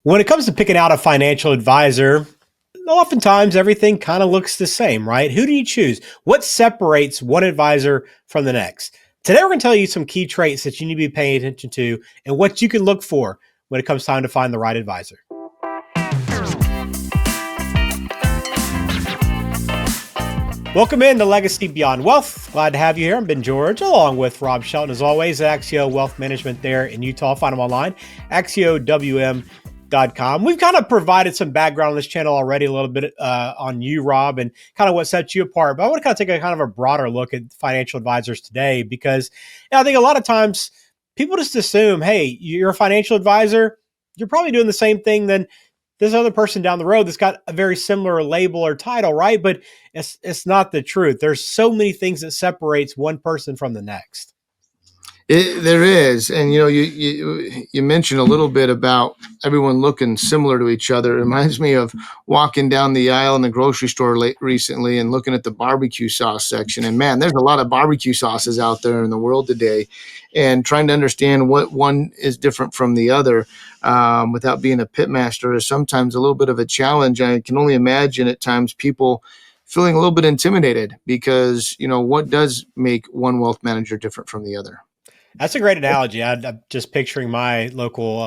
When it comes to picking out a financial advisor, oftentimes everything kind of looks the same, right? Who do you choose? What separates one advisor from the next? Today, we're going to tell you some key traits that you need to be paying attention to and what you can look for when it comes time to find the right advisor. Welcome in to Legacy Beyond Wealth. Glad to have you here. I'm Ben George, along with Rob Shelton, as always, at Axio Wealth Management there in Utah. Find them online, axiowm.com. We've kind of provided some background on this channel already, a little bit on you, Rob, and kind of what sets you apart. But I want to kind of take a kind of a broader look at financial advisors today because I think a lot of times people just assume, hey, you're a financial advisor, you're probably doing the same thing than this other person down the road that's got a very similar label or title, right? But it's not the truth. There's so many things that separates one person from the next. There is, and you mentioned a little bit about everyone looking similar to each other. It reminds me of walking down the aisle in the grocery store recently and looking at the barbecue sauce section. And man, there's a lot of barbecue sauces out there in the world today, and trying to understand what one is different from the other without being a pit master is sometimes a little bit of a challenge. I can only imagine at times people feeling a little bit intimidated because what does make one wealth manager different from the other. That's a great analogy. I'm just picturing my local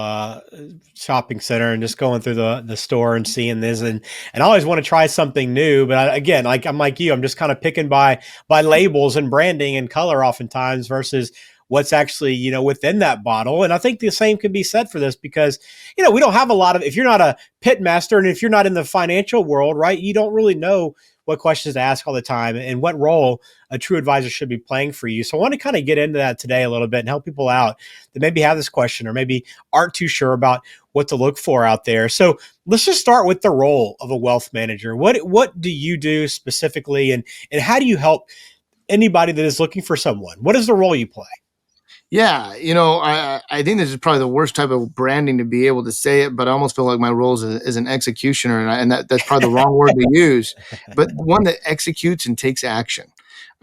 shopping center and just going through the store and seeing this, and I always want to try something new. But again, like I'm like you, I'm just kind of picking by labels and branding and color, oftentimes versus what's actually within that bottle. And I think the same can be said for this because we don't have a lot of. If you're not a pit master and if you're not in the financial world, right, you don't really know what questions to ask all the time and what role a true advisor should be playing for you. So I want to kind of get into that today a little bit and help people out that maybe have this question or maybe aren't too sure about what to look for out there. So let's just start with the role of a wealth manager. What do you do specifically, and how do you help anybody that is looking for someone? What is the role you play? Yeah, I think this is probably the worst type of branding to be able to say it, but I almost feel like my role is an executioner, and that's probably the wrong word to use, but one that executes and takes action.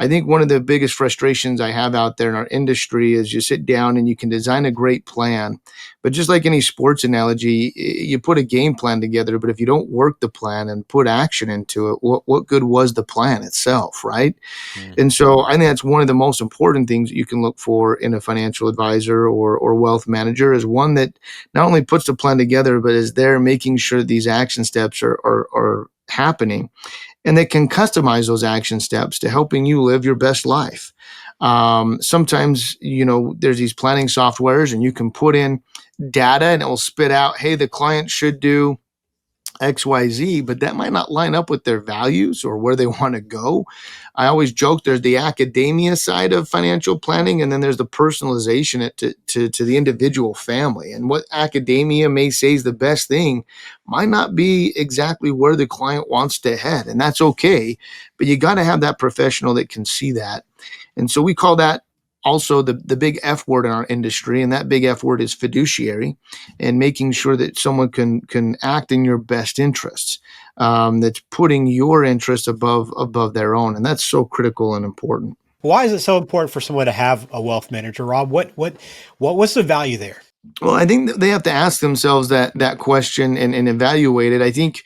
I think one of the biggest frustrations I have out there in our industry is you sit down and you can design a great plan, but just like any sports analogy, you put a game plan together, but if you don't work the plan and put action into it, what good was the plan itself, right? Mm. And so I think that's one of the most important things that you can look for in a financial advisor or wealth manager is one that not only puts the plan together, but is there making sure these action steps are happening, and they can customize those action steps to helping you live your best life. Sometimes, there's these planning softwares and you can put in data and it will spit out, hey, the client should do XYZ, but that might not line up with their values or where they want to go. I always joke there's the academia side of financial planning, and then there's the personalization it to the individual family. And what academia may say is the best thing might not be exactly where the client wants to head. And that's okay. But you got to have that professional that can see that. And so we call that also the big F word in our industry, and that big F word is fiduciary, and making sure that someone can act in your best interests, that's putting your interests above their own, and that's so critical and important. Why is it so important for someone to have a wealth manager, Rob? What's the value there? Well, I think that they have to ask themselves that question and evaluate it. I think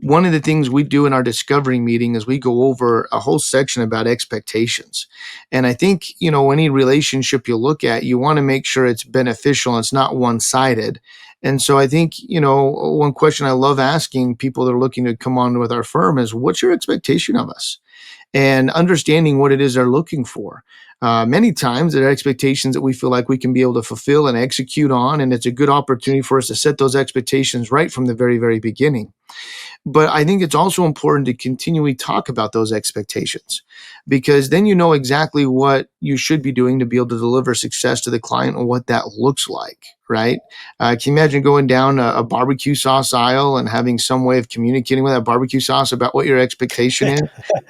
one of the things we do in our discovery meeting is we go over a whole section about expectations. And I think, any relationship you look at, you want to make sure it's beneficial and it's not one-sided. And so I think, one question I love asking people that are looking to come on with our firm is, what's your expectation of us? And understanding what it is they're looking for. Many times there are expectations that we feel like we can be able to fulfill and execute on, and it's a good opportunity for us to set those expectations right from the very, very beginning. But I think it's also important to continually talk about those expectations, because then you know exactly what you should be doing to be able to deliver success to the client and what that looks like, right? Can you imagine going down a barbecue sauce aisle and having some way of communicating with that barbecue sauce about what your expectation is?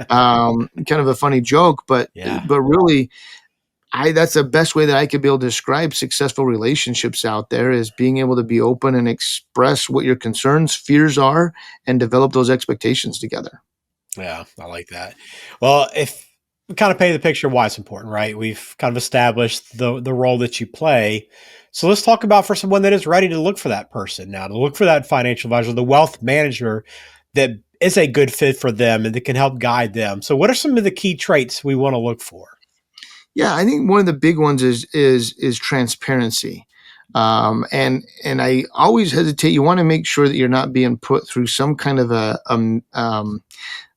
Kind of a funny joke, but Yeah. really, that's the best way that I could be able to describe successful relationships out there is being able to be open and express what your concerns, fears are, and develop those expectations together. Yeah, I like that. Well, if kind of paint the picture why it's important, right? We've kind of established the role that you play. So let's talk about for someone that is ready to look for that person now, to look for that financial advisor, the wealth manager that is a good fit for them and that can help guide them. So what are some of the key traits we want to look for? Yeah, I think one of the big ones is transparency. And I always hesitate. You want to make sure that you're not being put through some kind of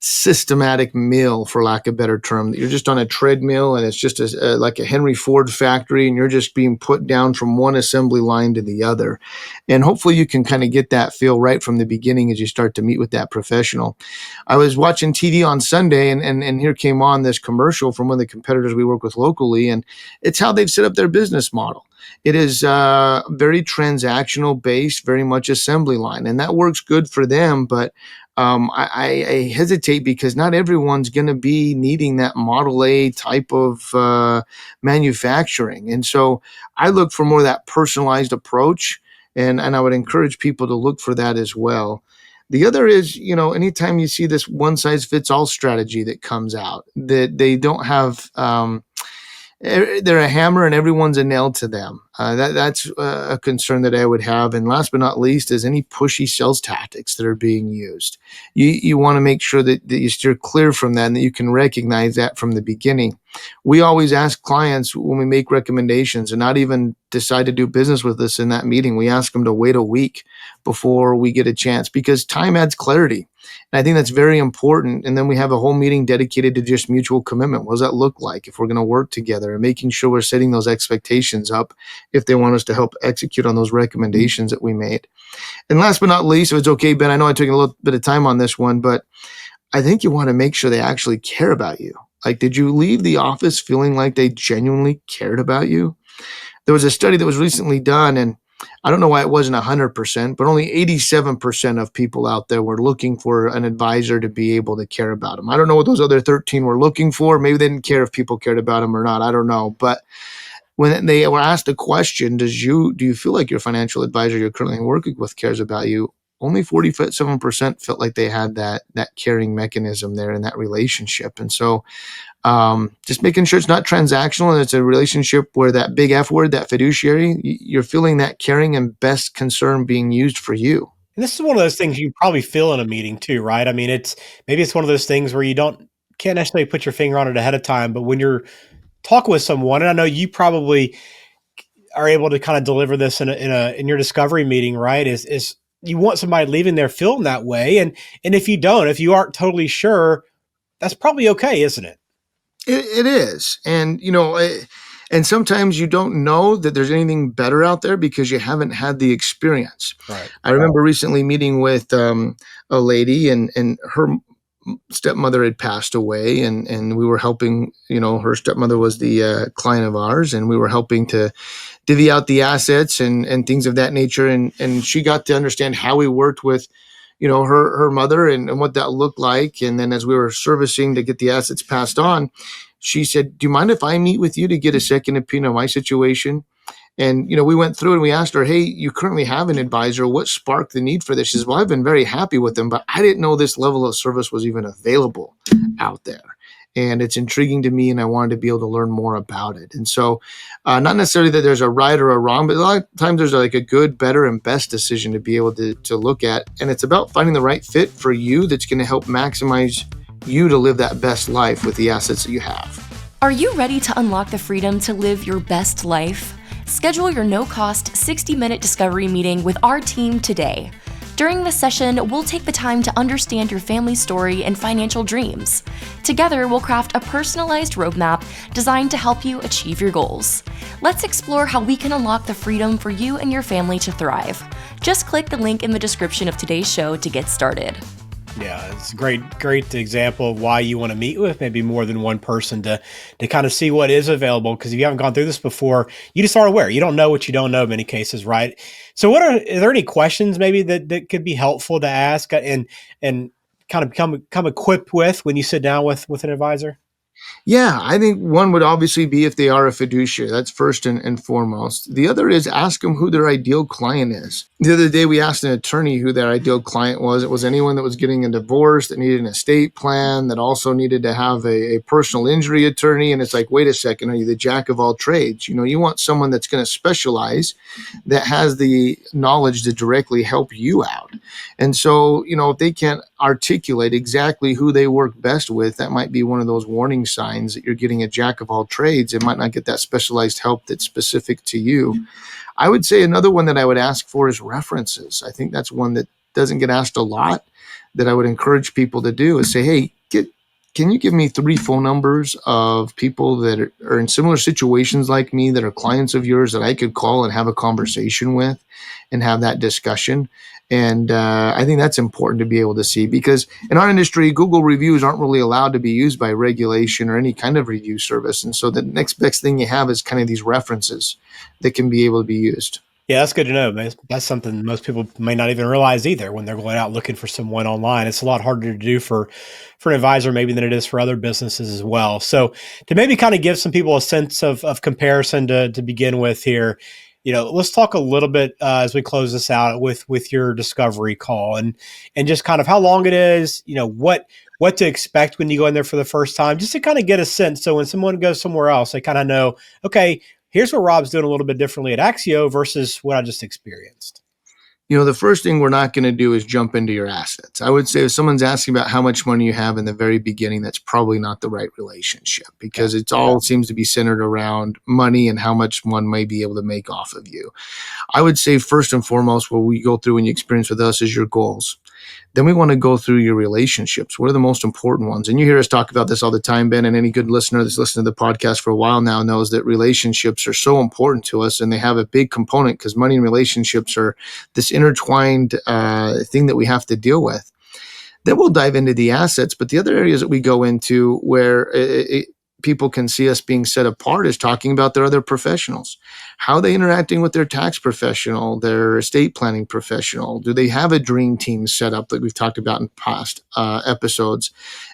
systematic mill, for lack of a better term. You're just on a treadmill, and it's just like a Henry Ford factory, and you're just being put down from one assembly line to the other. And hopefully you can kind of get that feel right from the beginning as you start to meet with that professional. I was watching TV on Sunday, and here came on this commercial from one of the competitors we work with locally, and it's how they've set up their business model. It is very transactional based, very much assembly line, and that works good for them. But I hesitate because not everyone's going to be needing that Model A type of manufacturing. And so I look for more of that personalized approach, and I would encourage people to look for that as well. The other is, anytime you see this one size fits all strategy that comes out, that they don't have, they're a hammer and everyone's a nail to them. That's a concern that I would have. And last but not least is any pushy sales tactics that are being used. You want to make sure that you steer clear from that and that you can recognize that from the beginning. We always ask clients when we make recommendations and not even decide to do business with us in that meeting, we ask them to wait a week before we get a chance, because time adds clarity. And I think that's very important. And then we have a whole meeting dedicated to just mutual commitment. What does that look like if we're going to work together, and making sure we're setting those expectations up if they want us to help execute on those recommendations that we made. And last but not least, if it's okay, Ben, I know I took a little bit of time on this one, but I think you want to make sure they actually care about you. Like, did you leave the office feeling like they genuinely cared about you? There was a study that was recently done, and I don't know why it wasn't 100%, but only 87% of people out there were looking for an advisor to be able to care about them. I don't know what those other 13 were looking for. Maybe they didn't care if people cared about them or not. I don't know. But when they were asked the question, do you feel like your financial advisor you're currently working with cares about you? Only 47% felt like they had that caring mechanism there in that relationship. And so just making sure it's not transactional and it's a relationship where that big F word, that fiduciary, you're feeling that caring and best concern being used for you. And this is one of those things you probably feel in a meeting too, right? I mean, maybe it's one of those things where you can't necessarily put your finger on it ahead of time, but when you're talking with someone, and I know you probably are able to kind of deliver this in your discovery meeting, right? Is you want somebody leaving there feeling that way, and if you aren't totally sure, that's probably okay, isn't it? It is. And, and sometimes you don't know that there's anything better out there because you haven't had the experience. Right. I remember recently meeting with a lady, and her stepmother had passed away, and we were helping, her stepmother was the client of ours, and we were helping to divvy out the assets and things of that nature. And she got to understand how we worked with, her mother, and what that looked like. And then as we were servicing to get the assets passed on, she said, do you mind if I meet with you to get a second opinion on my situation? And, we went through and we asked her, hey, you currently have an advisor. What sparked the need for this? She says, well, I've been very happy with them, but I didn't know this level of service was even available out there. And it's intriguing to me, and I wanted to be able to learn more about it. And so not necessarily that there's a right or a wrong, but a lot of times there's like a good, better, and best decision to be able to look at. And it's about finding the right fit for you that's going to help maximize you to live that best life with the assets that you have. Are you ready to unlock the freedom to live your best life? Schedule your no-cost 60-minute discovery meeting with our team today. During this session, we'll take the time to understand your family story and financial dreams. Together, we'll craft a personalized roadmap designed to help you achieve your goals. Let's explore how we can unlock the freedom for you and your family to thrive. Just click the link in the description of today's show to get started. Yeah, it's a great example of why you want to meet with maybe more than one person to kind of see what is available. Because if you haven't gone through this before, you just aren't aware. You don't know what you don't know in many cases, right? So are there any questions maybe that could be helpful to ask and kind of come equipped with when you sit down with an advisor? Yeah, I think one would obviously be if they are a fiduciary. That's first and foremost. The other is ask them who their ideal client is. The other day, we asked an attorney who their ideal client was. It was anyone that was getting a divorce, that needed an estate plan, that also needed to have a personal injury attorney. And it's like, wait a second, are you the jack of all trades? You want someone that's going to specialize, that has the knowledge to directly help you out. And so, if they can't articulate exactly who they work best with, that might be one of those warning signs that you're getting a jack of all trades and might not get that specialized help that's specific to you. I would say another one that I would ask for is references. I think that's one that doesn't get asked a lot, that I would encourage people to do, is say, hey, can you give me 3 phone numbers of people that are in similar situations like me, that are clients of yours, that I could call and have a conversation with and have that discussion? And I think that's important to be able to see, because in our industry, Google reviews aren't really allowed to be used by regulation or any kind of review service. And so the next best thing you have is kind of these references that can be able to be used. Yeah, that's good to know, man. That's something most people may not even realize either when they're going out looking for someone online. It's a lot harder to do for an advisor maybe than it is for other businesses as well. So to maybe kind of give some people a sense of comparison to begin with here, let's talk a little bit as we close this out with your discovery call and just kind of how long it is, what to expect when you go in there for the first time, just to kind of get a sense. So when someone goes somewhere else, they kind of know, okay, here's what Rob's doing a little bit differently at Axio versus what I just experienced. The first thing we're not going to do is jump into your assets. I would say if someone's asking about how much money you have in the very beginning, that's probably not the right relationship, because it's all seems to be centered around money and how much one may be able to make off of you. I would say first and foremost, what we go through when you experience with us is your goals. Then we want to go through your relationships. What are the most important ones? And you hear us talk about this all the time, Ben, and any good listener that's listened to the podcast for a while now knows that relationships are so important to us, and they have a big component because money and relationships are this intertwined thing that we have to deal with. Then we'll dive into the assets, but the other areas that we go into where people can see us being set apart is talking about their other professionals. How are they interacting with their tax professional, their estate planning professional? Do they have a dream team set up that we've talked about in past episodes?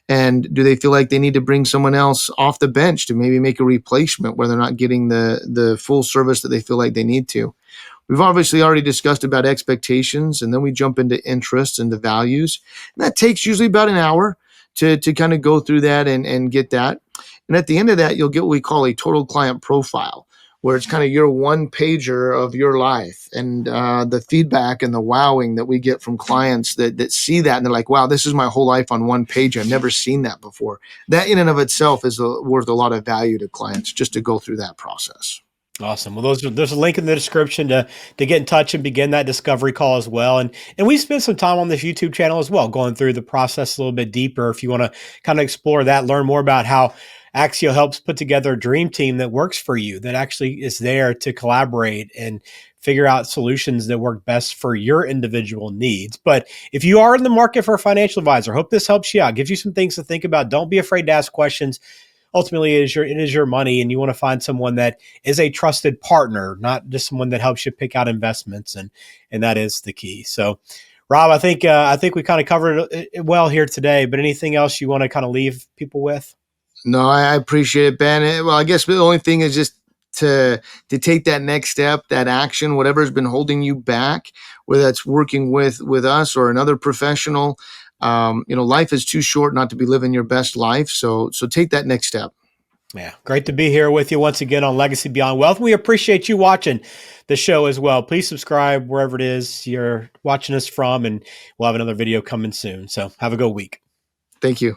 And do they feel like they need to bring someone else off the bench to maybe make a replacement where they're not getting the full service that they feel like they need to? We've obviously already discussed about expectations, and then we jump into interests and the values. And that takes usually about an hour to kind of go through that and get that. And at the end of that, you'll get what we call a total client profile, where it's kind of your one pager of your life, and the feedback and the wowing that we get from clients that see that and they're like, wow, this is my whole life on one page. I've never seen that before. That in and of itself is worth a lot of value to clients just to go through that process. Awesome. Well, there's a link in the description to get in touch and begin that discovery call as well. And we spent some time on this YouTube channel as well, going through the process a little bit deeper. If you want to kind of explore that, learn more about how Axio helps put together a dream team that works for you, that actually is there to collaborate and figure out solutions that work best for your individual needs. But if you are in the market for a financial advisor, hope this helps you out, gives you some things to think about. Don't be afraid to ask questions. Ultimately, it is your money, and you want to find someone that is a trusted partner, not just someone that helps you pick out investments, and that is the key. So, Rob, I think we kind of covered it well here today. But anything else you want to kind of leave people with? No, I appreciate it, Ben. Well, I guess the only thing is just to take that next step, that action, whatever has been holding you back, whether that's working with us or another professional. Life is too short not to be living your best life. So take that next step. Yeah, great to be here with you once again on Legacy Beyond Wealth. We appreciate you watching the show as well. Please subscribe wherever it is you're watching us from, and we'll have another video coming soon. So have a good week. Thank you.